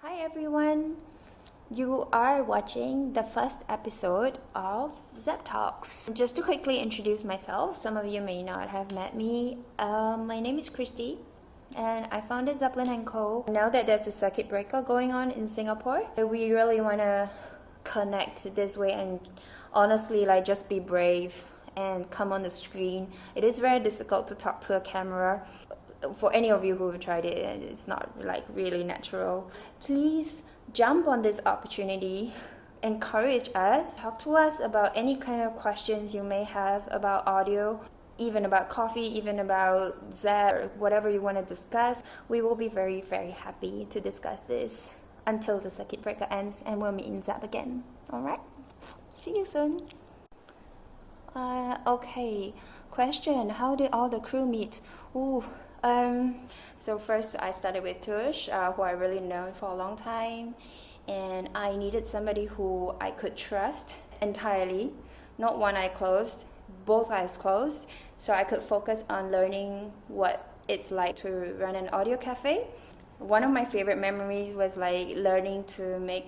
Hi everyone, you are watching the first episode of ZEPP'TALKS. Just to quickly introduce myself, some of you may not have met me. My name is Kristy and I founded Zeppelin & Co. Now that there's a circuit breaker going on in Singapore, we really want to connect this way and honestly just be brave and come on the screen. It is very difficult to talk to a camera. For any of you who have tried it, it's not really natural. Please jump on this opportunity, encourage us, talk to us about any kind of questions you may have about audio, even about coffee, even about Zepp, whatever you want to discuss. We will be very, very happy to discuss this until the circuit breaker ends and we'll meet in Zepp again. Alright? See you soon. Okay, question, how did all the crew meet? So first I started with Thushar, who I really known for a long time, and I needed somebody who I could trust entirely, not one eye closed, both eyes closed, so I could focus on learning what it's like to run an audio cafe. One of my favorite memories was learning to make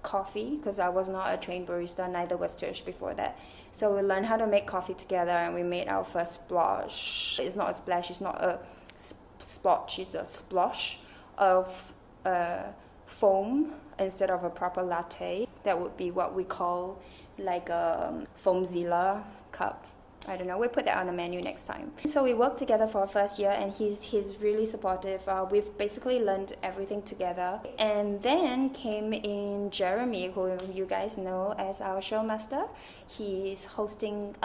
coffee, because I was not a trained barista, neither was Thushar before that. So we learned how to make coffee together and we made our first splosh. It's not a splash, it's not a splotch, it's a splosh of foam instead of a proper latte. That would be what we call a foamzilla cup. I don't know, we'll put that on the menu next time. So we worked together for our first year and he's really supportive. We've basically learned everything together. And then came in Jeremy, who you guys know as our showmaster. He's hosting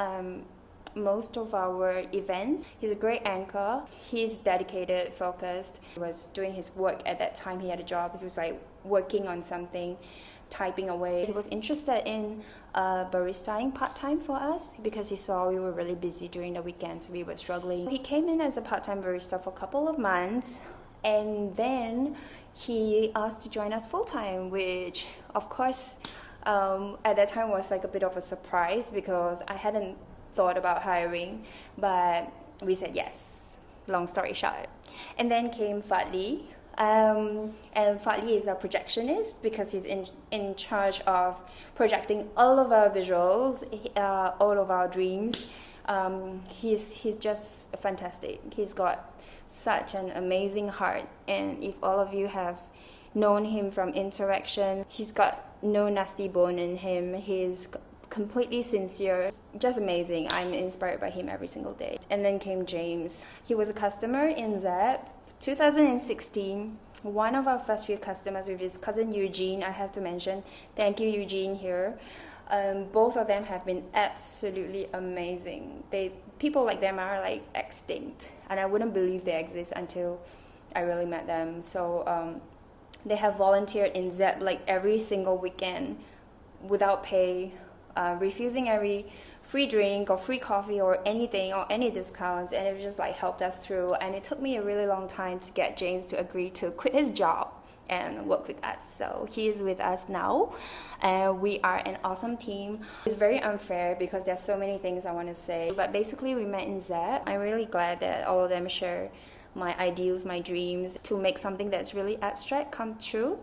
most of our events. He's a great anchor. He's dedicated, focused. He was doing his work at that time. He had a job. He was working on something, typing away. He was interested in baristaing part-time for us because he saw we were really busy during the weekends. We were struggling. He came in as a part-time barista for a couple of months and then he asked to join us full-time, which of course at that time was a bit of a surprise because I hadn't thought about hiring, but we said yes, long story short. And then came Fadli. And Fadli is a projectionist because he's in charge of projecting all of our visuals, all of our dreams. He's just fantastic. He's got such an amazing heart, and if all of you have known him from interaction, he's got no nasty bone in him. He's completely sincere, just amazing. I'm inspired by him every single day. And then came James. He was a customer in Zepp 2016, one of our first few customers with his cousin Eugene. I have to mention, thank you Eugene here. Both of them have been absolutely amazing. People like them are extinct, and I wouldn't believe they exist until I really met them. So they have volunteered in Zepp every single weekend without pay, refusing every free drink or free coffee or anything or any discounts, and it just helped us through. And it took me a really long time to get James to agree to quit his job and work with us. So he is with us now and we are an awesome team. It's very unfair because there's so many things I want to say, but basically we met in Zepp. I'm really glad that all of them share my ideals, my dreams to make something that's really abstract come true,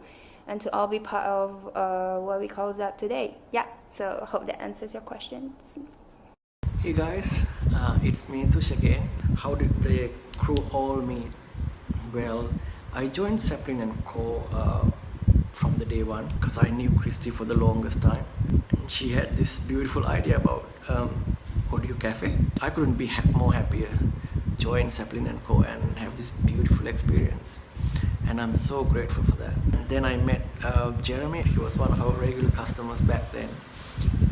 and to all be part of what we call Zepp today. Yeah, so hope that answers your questions. Hey guys, it's me Thushar again. How did the crew all meet? Well, I joined Zeppelin & Co. From the day one because I knew Kristy for the longest time. She had this beautiful idea about audio cafe. I couldn't be more happier. Join Zeppelin & Co. and have this beautiful experience. And I'm so grateful for that. And then I met Jeremy. He was one of our regular customers back then,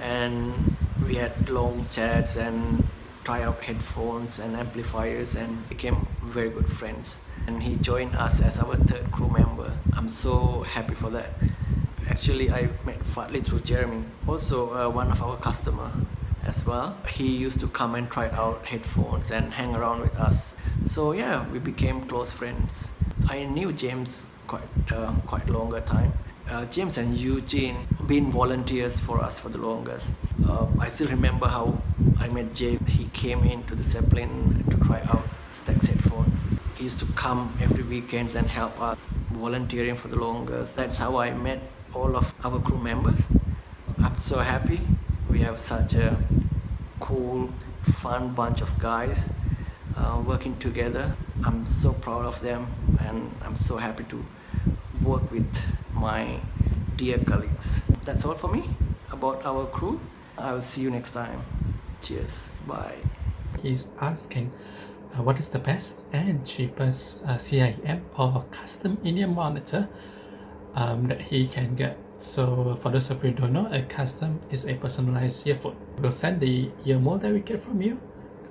and we had long chats and try out headphones and amplifiers and became very good friends. And he joined us as our third crew member. I'm so happy for that. Actually, I met Fadli through Jeremy, also one of our customer as well. He used to come and try out headphones and hang around with us. So yeah, we became close friends. I knew James quite longer time. James and Eugene been volunteers for us for the longest. I still remember how I met James. He came into the Zeppelin to try out Stax headphones. He used to come every weekends and help us volunteering for the longest. That's how I met all of our crew members. I'm so happy we have such a cool, fun bunch of guys working together. I'm so proud of them, and I'm so happy to work with my dear colleagues. That's all for me about our crew. I will see you next time. Cheers. Bye. He's asking what is the best and cheapest CIEM or custom Indian monitor that he can get. So for those of you who don't know, a custom is a personalized earphone. We'll send the ear mold that we get from you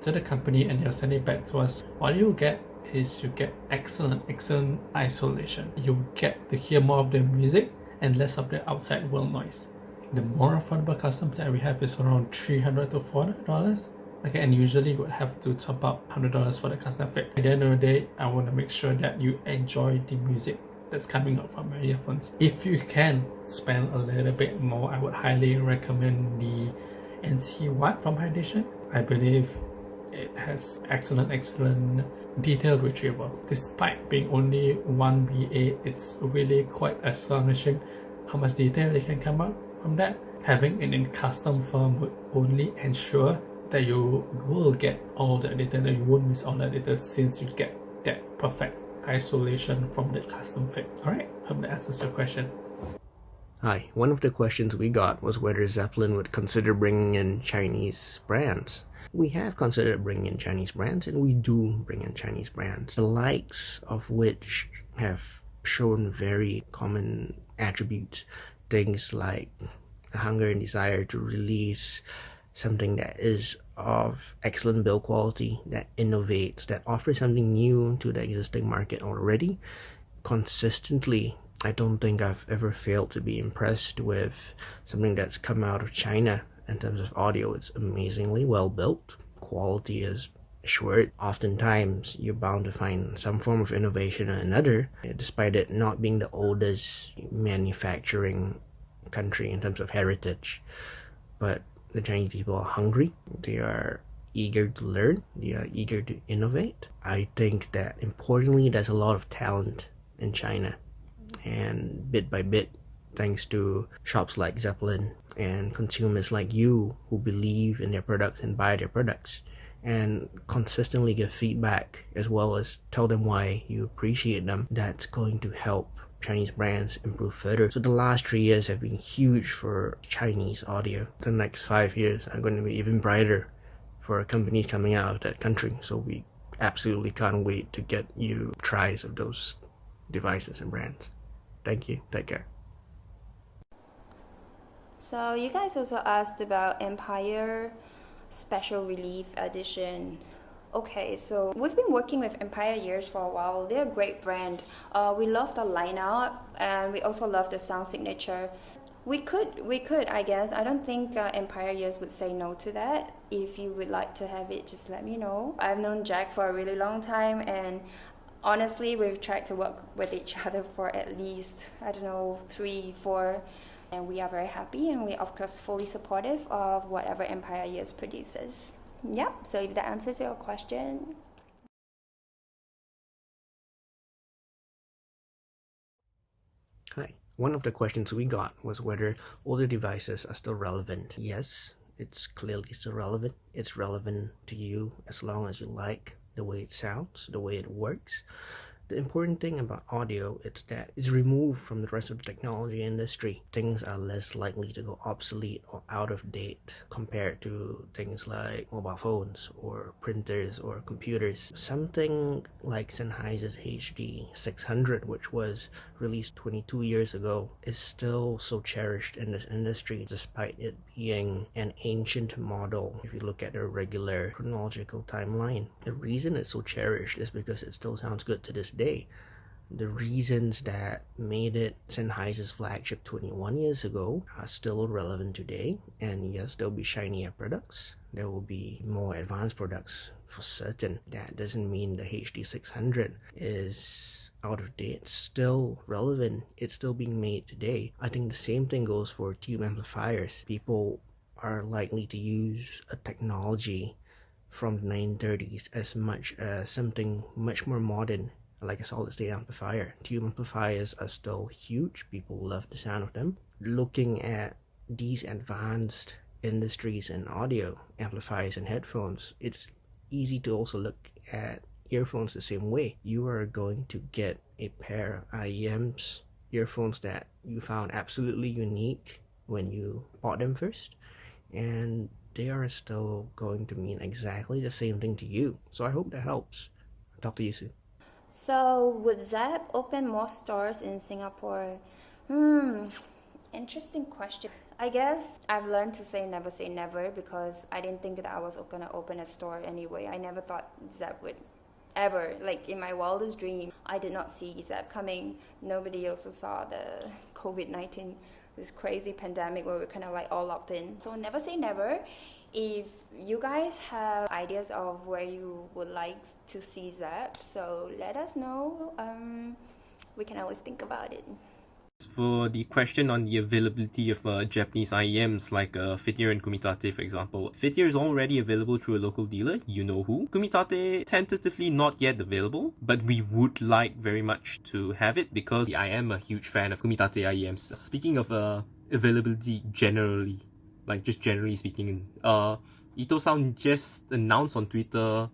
to the company, and they'll send it back to us. What you get is you get excellent isolation. You get to hear more of the music and less of the outside world noise. The more affordable custom that we have is around $300 to $400. Okay, and usually you would have to top up $100 for the custom fit. At the end of the day, I want to make sure that you enjoy the music that's coming out from your earphones. If you can spend a little bit more, I would highly recommend the NT1 from Hidition. I believe it has excellent detailed retrieval. Despite being only 1BA, it's really quite astonishing how much detail it can come out from that. Having it in custom form would only ensure that you will get all the data, that you won't miss all the data, since you get that perfect isolation from the custom fit. Alright, hope that answers your question. Hi, one of the questions we got was whether Zeppelin would consider bringing in Chinese brands. We have considered bringing in Chinese brands, and we do bring in Chinese brands, the likes of which have shown very common attributes. Things like the hunger and desire to release something that is of excellent build quality, that innovates, that offers something new to the existing market already. Consistently, I don't think I've ever failed to be impressed with something that's come out of China. In terms of audio, it's amazingly well built. Quality is assured. Oftentimes, you're bound to find some form of innovation or another, despite it not being the oldest manufacturing country in terms of heritage. But the Chinese people are hungry. They are eager to learn. They are eager to innovate. I think that importantly, there's a lot of talent in China. And bit by bit, thanks to shops like Zeppelin and consumers like you who believe in their products and buy their products and consistently give feedback as well as tell them why you appreciate them, that's going to help Chinese brands improve further. So the last 3 years have been huge for Chinese audio. The next 5 years are going to be even brighter for companies coming out of that country. So we absolutely can't wait to get you tries of those devices and brands. Thank you. Take care. So you guys also asked about Empire Special Relief Edition. Okay, so we've been working with Empire Years for a while. They're a great brand. We love the lineup, and we also love the sound signature. We could, I guess. I don't think Empire Years would say no to that. If you would like to have it, just let me know. I've known Jack for a really long time, and honestly, we've tried to work with each other for at least, 3, 4, and we are very happy, and we of course fully supportive of whatever Empire Years produces. Yeah, so if that answers your question. Hi. One of the questions we got was whether older devices are still relevant. Yes, it's clearly still relevant. It's relevant to you as long as you like the way it sounds, the way it works. The important thing about audio is that it's removed from the rest of the technology industry. Things are less likely to go obsolete or out of date compared to things like mobile phones or printers or computers. Something like Sennheiser's HD 600, which was released 22 years ago, is still so cherished in this industry despite it being an ancient model. If you look at a regular chronological timeline, the reason it's so cherished is because it still sounds good to this day. The reasons that made it Sennheiser's flagship 21 years ago are still relevant today. And yes, there'll be shinier products. There will be more advanced products for certain. That doesn't mean the HD 600 is out of date. It's still relevant. It's still being made today. I think the same thing goes for tube amplifiers. People are likely to use a technology from the 1930s as much as something much more modern like a solid state amplifier. Tube amplifiers are still huge. People love the sound of them. Looking at these advanced industries in audio, amplifiers and headphones, it's easy to also look at earphones the same way. You are going to get a pair of IEMs earphones that you found absolutely unique when you bought them first, and they are still going to mean exactly the same thing to you. So I hope that helps. Talk to you soon. So would Zepp open more stores in Singapore? Interesting question. I guess I've learned to say never because I didn't think that I was going to open a store anyway. I never thought Zepp would ever, like in my wildest dream, I did not see Zepp coming. Nobody also saw the COVID-19, this crazy pandemic where we're kind of like all locked in. So never say never. If you guys have ideas of where you would like to see Zepp, so let us know. We can always think about it. For the question on the availability of Japanese IEMs like Fittier and Kumitate, for example, Fittier is already available through a local dealer, you know who. Kumitate, tentatively not yet available, but we would like very much to have it because I am a huge fan of Kumitate IEMs. Speaking of availability generally, like just generally speaking, Ito-san just announced on Twitter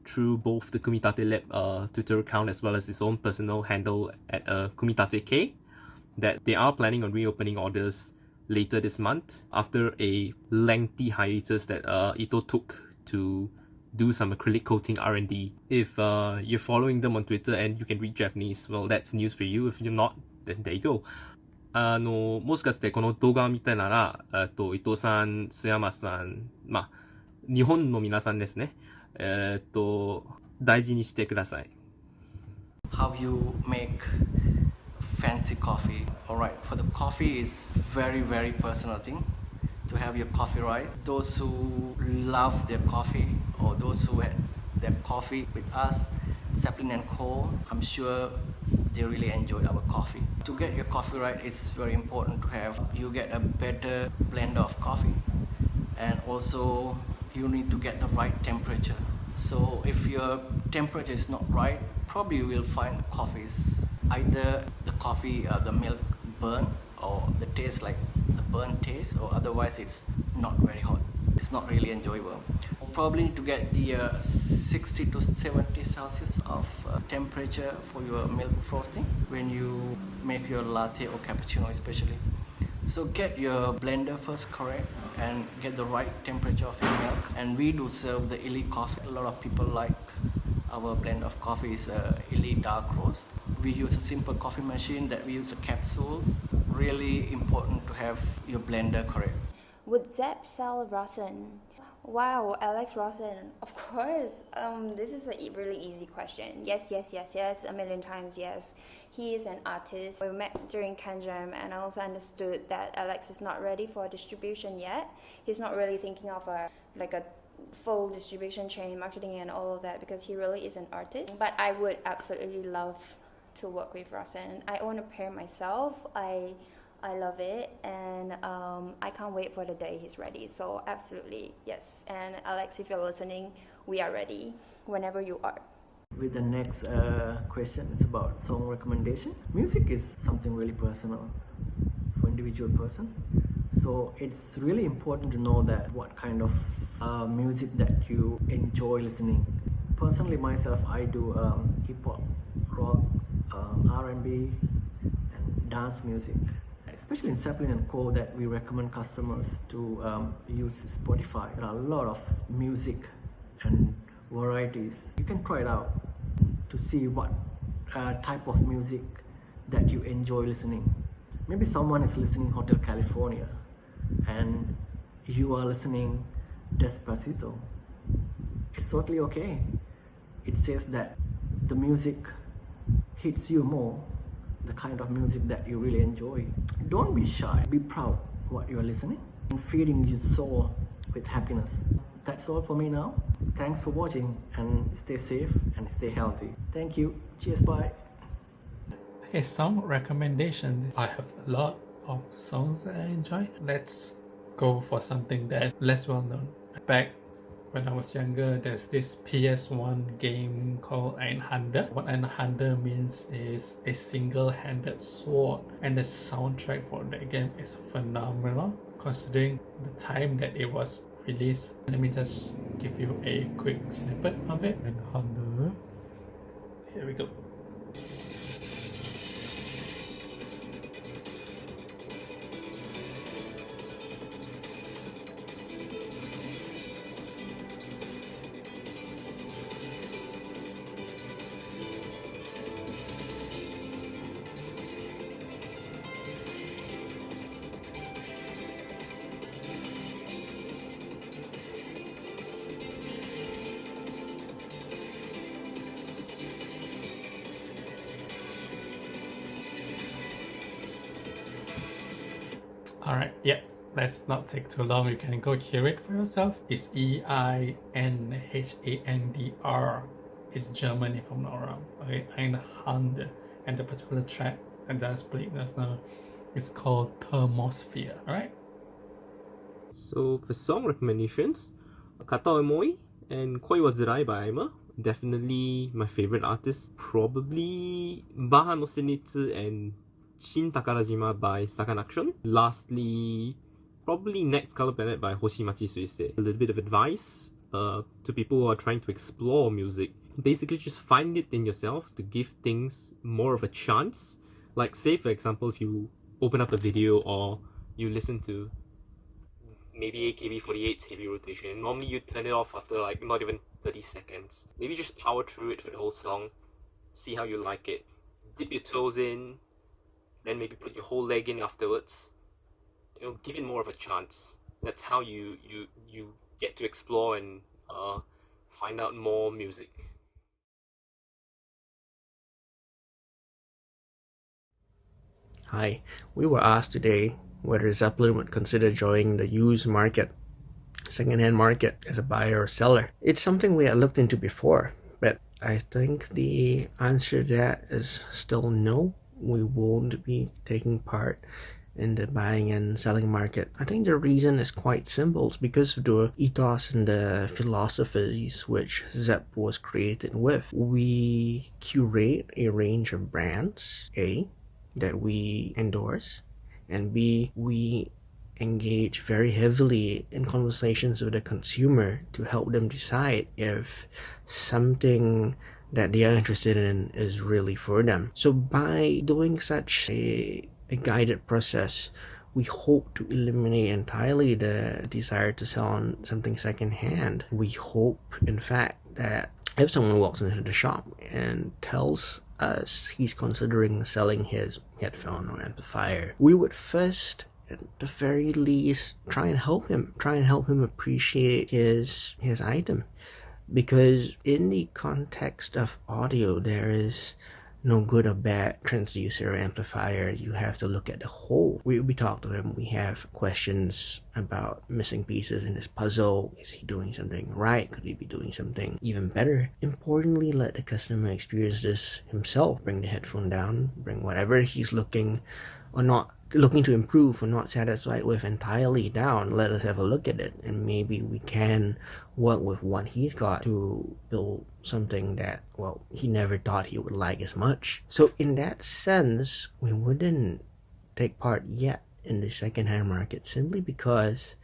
through both the Kumitate Lab Twitter account as well as his own personal handle at Kumitate K that they are planning on reopening orders later this month after a lengthy hiatus that Ito took to do some acrylic coating R&D. If you're following them on Twitter and you can read Japanese, well, that's news for you. If you're not, then there you go. もしかしてこの動画を見たなら、伊藤さん、須山さん、日本の皆さんですね。大事にしてください。How you make fancy coffee. Alright, for the coffee is very personal thing to have your coffee right. Those who love their coffee or those who had their coffee with us, Zeppelin & Co., I'm sure they really enjoyed our coffee. To get your coffee right, it's very important to have you get a better blend of coffee, and also you need to get the right temperature. So if your temperature is not right, probably you will find the coffee is either the milk burn or the taste like the burnt taste, or otherwise it's not very hot. It's not really enjoyable. Probably need to get the 60 to 70 Celsius of temperature for your milk frosting when you make your latte or cappuccino especially. So get your blender first correct and get the right temperature of your milk. And we do serve the Illy coffee. A lot of people like our blend of coffee is Illy dark roast. We use a simple coffee machine that we use the capsules. Really important to have your blender correct. Would Zepp sell Rosson? Wow, Alex Rosson, of course. This is a really easy question. Yes, a million times yes. He is an artist. We met during Kanjam, and I also understood that Alex is not ready for distribution yet. He's not really thinking of a full distribution chain, marketing and all of that because he really is an artist. But I would absolutely love to work with Rosson. I own a pair myself. I love it, and I can't wait for the day he's ready. So absolutely, yes. And Alex, if you're listening, we are ready whenever you are. With the next question, it's about song recommendation. Music is something really personal for individual person. So it's really important to know that what kind of music that you enjoy listening. Personally, myself, I do hip-hop, rock, R&B, and dance music. Especially in Zeppelin & Co. that we recommend customers to use Spotify. There are a lot of music and varieties. You can try it out to see what type of music that you enjoy listening. Maybe someone is listening Hotel California and you are listening Despacito. It's totally okay. It says that the music hits you more, the kind of music that you really enjoy. Don't be shy. Be proud what you're listening and feeding your soul with happiness. That's all for me now. Thanks for watching and stay safe and stay healthy. Thank you. Cheers. Bye. Okay, song recommendations. I have a lot of songs that I enjoy. Let's go for something that is less well known. Back when I was younger, there's this PS1 game called Einhander. What Einhander means is a single-handed sword, and the soundtrack for that game is phenomenal considering the time that it was released. Let me just give you a quick snippet of it. Einhander. Here we go. Alright, yeah, let's not take too long. You can go hear it for yourself. It's Einhander. It's German if I'm not wrong. Okay, Einhander. And the particular track that does play just now is called Thermosphere. Alright? So for song recommendations, Kata Omoi and Koi wa Zurai by Aima. Definitely my favorite artists. Probably Baha no Senitsu and Shin Takarajima by Sakan Action. Lastly, probably Next Color Planet by Hoshimachi Suisei. A little bit of advice to people who are trying to explore music. Basically, just find it in yourself to give things more of a chance. Like, say for example, if you open up a video or you listen to maybe AKB48's heavy rotation, normally you turn it off after like not even 30 seconds. Maybe just power through it for the whole song, see how you like it, dip your toes in, then maybe put your whole leg in afterwards. You know, give it more of a chance. That's how you get to explore and find out more music. Hi, we were asked today whether Zeppelin would consider joining the used market, second-hand market, as a buyer or seller. It's something we had looked into before, but I think the answer to that is still no. We won't be taking part in the buying and selling market. I think the reason is quite simple. It's because of the ethos and the philosophies which Zepp was created with. We curate a range of brands, A, that we endorse, and B, we engage very heavily in conversations with the consumer to help them decide if something that they are interested in is really for them. So by doing such a guided process, we hope to eliminate entirely the desire to sell on something secondhand. We hope, in fact, that if someone walks into the shop and tells us he's considering selling his headphone or amplifier, we would first, at the very least, try and help him appreciate his item. Because in the context of audio, there is no good or bad transducer or amplifier. You have to look at the whole. We talk to him. We have questions about missing pieces in his puzzle. Is he doing something right? Could he be doing something even better? Importantly, let the customer experience this himself. Bring the headphone down. Bring whatever he's looking to improve or not satisfied with entirely down. Let us have a look at it, and maybe we can work with what he's got to build something that, well, he never thought he would like as much. So in that sense, we wouldn't take part yet in the second-hand market, simply because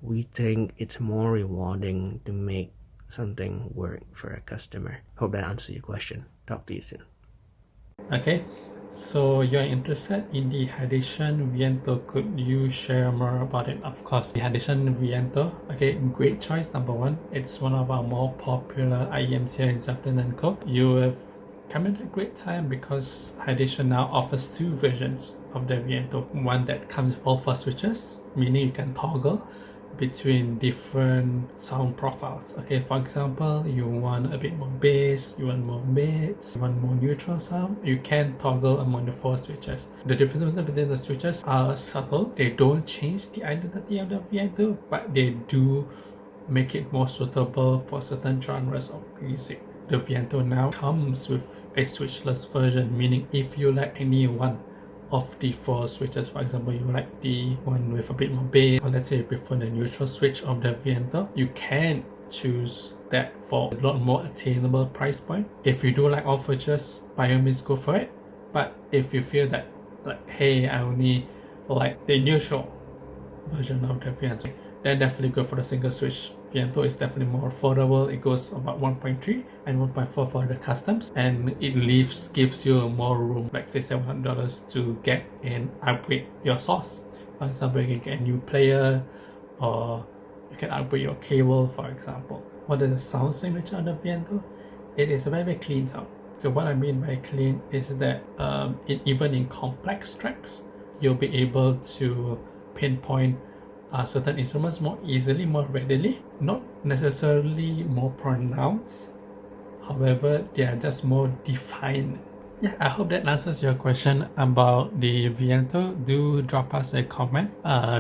we think it's more rewarding to make something work for a customer. Hope that answers your question. Talk to you soon. Okay, so you're interested in the Hidition Viento. Could you share more about it? Of course, the Hidition Viento, okay, great choice, number one. It's one of our more popular IEMs here in Zeppelin & Co. You have come at a great time because Hidition now offers two versions of the Viento. One that comes with all four switches, meaning you can toggle between different sound profiles. Okay, for example, you want a bit more bass, you want more mids, you want more neutral sound, you can toggle among the four switches. The differences between the switches are subtle. They don't change the identity of the Viento, but they do make it more suitable for certain genres of music. The Viento now comes with a switchless version, meaning if you like any one of the four switches, for example, you like the one with a bit more bass, or let's say you prefer the neutral switch of the Viento, you can choose that for a lot more attainable price point. If you do like all features, by all means go for it. But if you feel that like, hey, I only like the neutral version of the Viento, then definitely go for the single switch. Viento is definitely more affordable. It goes about 1.3 and 1.4 for the customs, and it gives you more room, like say $700 to get and upgrade your source. For example, you can get a new player, or you can upgrade your cable, for example. What is the sound signature on the Viento? It is a very clean sound. So what I mean by clean is that even in complex tracks, you'll be able to pinpoint certain instruments more easily, more readily. Not necessarily more pronounced, however, they are just more defined. Yeah, I hope that answers your question about the Viento. Do drop us a comment.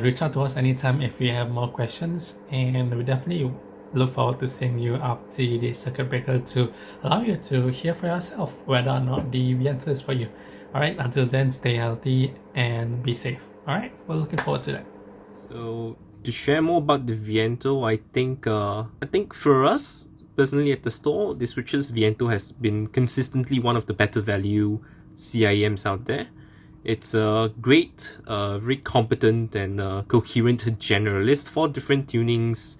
Reach out to us anytime if you have more questions, and we definitely look forward to seeing you after the circuit breaker to allow you to hear for yourself whether or not the Viento is for you. Alright, until then, stay healthy and be safe. Alright, we're looking forward to that. So to share more about the Viento, I think for us personally at the store, the Switches Viento has been consistently one of the better value CIEMs out there. It's a great, very competent and coherent generalist for different tunings.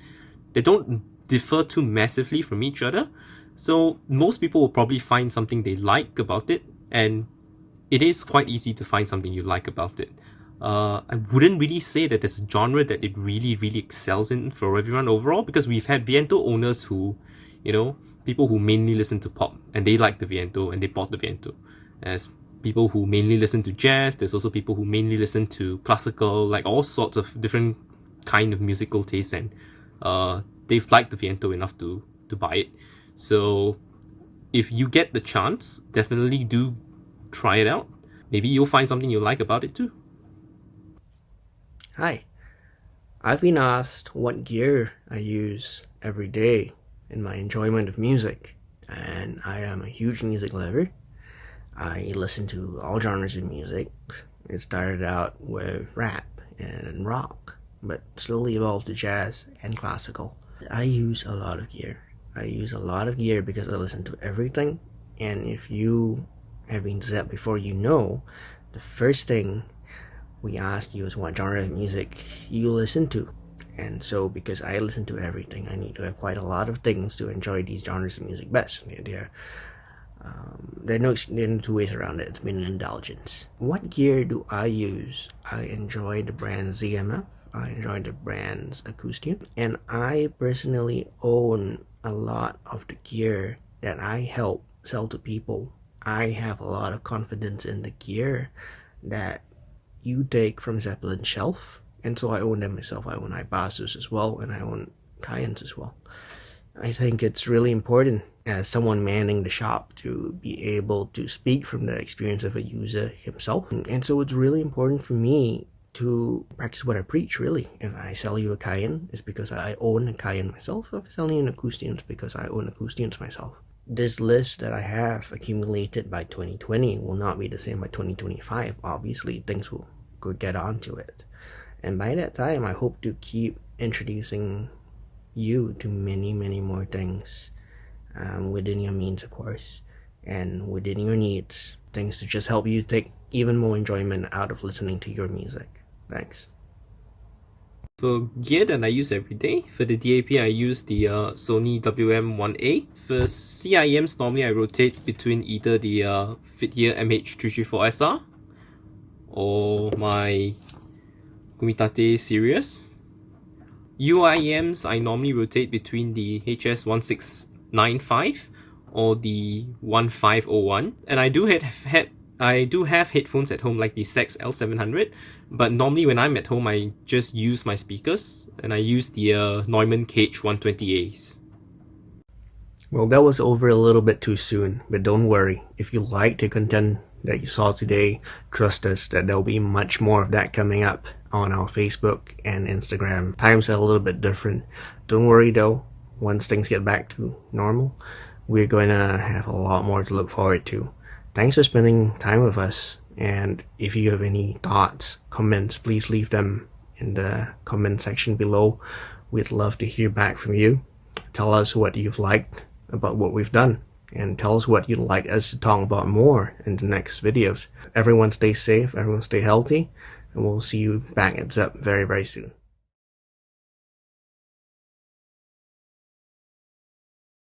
They don't differ too massively from each other, so most people will probably find something they like about it, and it is quite easy to find something you like about it. I wouldn't really say that there's a genre that it really excels in for everyone overall, because we've had Viento owners who, people who mainly listen to pop and they like the Viento and they bought the Viento. As people who mainly listen to jazz, there's also people who mainly listen to classical, like all sorts of different kind of musical tastes, and they've liked the Viento enough to buy it. So if you get the chance, definitely do try it out. Maybe you'll find something you like about it too. Hi. I've been asked what gear I use every day in my enjoyment of music, and I am a huge music lover. I listen to all genres of music. It started out with rap and rock, but slowly evolved to jazz and classical. I use a lot of gear. I use a lot of gear because I listen to everything, and if you have been to Zepp before, the first thing we ask you is what genre of music you listen to. And so because I listen to everything, I need to have quite a lot of things to enjoy these genres of music best. There are no two ways around it. It's been an indulgence. What gear do I use? I enjoy the brand ZMF. I enjoy the brand's Acoustion. And I personally own a lot of the gear that I help sell to people. I have a lot of confidence in the gear that you take from Zeppelin's shelf, and so I own them myself. I own Ibasus as well, and I own CIEMs as well. I think it's really important as someone manning the shop to be able to speak from the experience of a user himself, and so it's really important for me to practice what I preach, really. If I sell you a CIEM, it's because I own a CIEM myself. If I sell you an Acoustion, it's because I own Acoustians myself. This list that I have accumulated by 2020 will not be the same by 2025. Obviously, things will get onto it. And by that time, I hope to keep introducing you to many more things within your means, of course, and within your needs. Things to just help you take even more enjoyment out of listening to your music. Thanks. For gear that I use every day, for the DAP I use the Sony WM-1A. For CIEMs, normally I rotate between either the Fityear MH334SR or my Kumitate Sirius. UIEMs, I normally rotate between the HS1695 or the 1501, and I do have headphones at home like the Stax L700, but normally when I'm at home I just use my speakers, and I use the Neumann KH120As. Well, that was over a little bit too soon, but don't worry. If you like the content that you saw today, trust us that there'll be much more of that coming up on our Facebook and Instagram. Times are a little bit different. Don't worry though, once things get back to normal, we're going to have a lot more to look forward to. Thanks for spending time with us, and if you have any thoughts, comments, please leave them in the comment section below. We'd love to hear back from you. Tell us what you've liked about what we've done, and tell us what you'd like us to talk about more in the next videos. Everyone stay safe, everyone stay healthy, and we'll see you back at Zepp very, very soon.